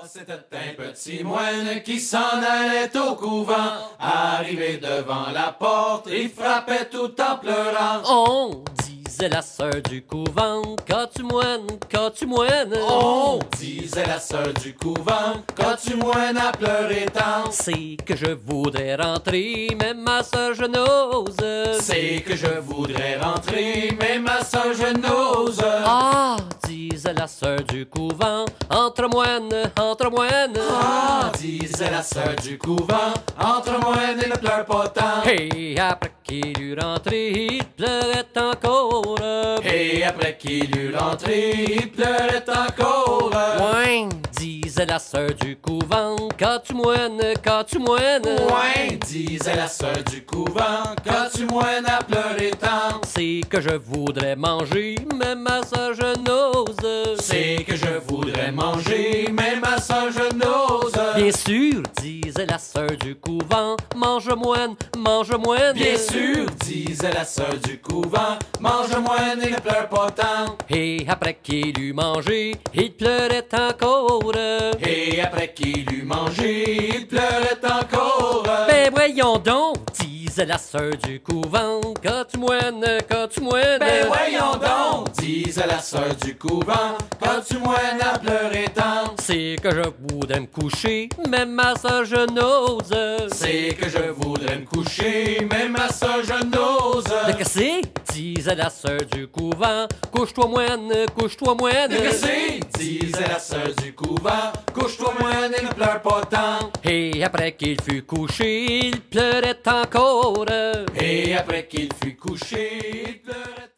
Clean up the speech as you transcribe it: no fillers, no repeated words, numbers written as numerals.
C'était un petit moine qui s'en allait au couvent. Arrivé devant la porte, il frappait tout en pleurant. On disait la sœur du couvent, quand tu moines, quand tu moines. On disait la sœur du couvent, quand tu moines à pleurer tant. C'est que je voudrais rentrer, mais ma sœur je n'ose. C'est que je voudrais rentrer, mais ma sœur je n'ose. Ah, disait la sœur du couvent, entre moines, entre moines. Ah, disait la sœur du couvent, entre moines et ne pleure pas tant. Et après qu'il eut rentré, il pleurait encore. Et après qu'il eut rentré, il pleurait encore. Ouais, disait la sœur du couvent, quand tu moines, quand tu moines. Ouais, disait la sœur du couvent, quand tu moines à pleurer tant. C'est que je voudrais manger, mais ma sœur je n'ose. C'est que je voudrais manger, mais ma sœur je n'ose. Bien sûr, disait la sœur du couvent, mange moine, mange moine. Bien sûr, disait la sœur du couvent, mange moine et ne pleure pas tant. Et après qu'il eut mangé, il pleurait encore. Et après qu'il eut mangé, il pleurait encore. Ben voyons donc, disait la sœur du couvent, quand tu moines, quand tu moines. Ben voyons donc, disait la sœur du couvent, quand tu moines à pleurer tant. C'est que je voudrais me coucher, mais ma sœur je n'ose. C'est que je voudrais me coucher, mais ma sœur je n'ose. De que c'est, disait la sœur du couvent, couche-toi moine, couche-toi moine. De que c'est, disait la sœur du couvent, couche-toi moine et ne pleure pas tant. Et après qu'il fut couché, il pleurait encore. Et après qu'il fut couché, il pleurait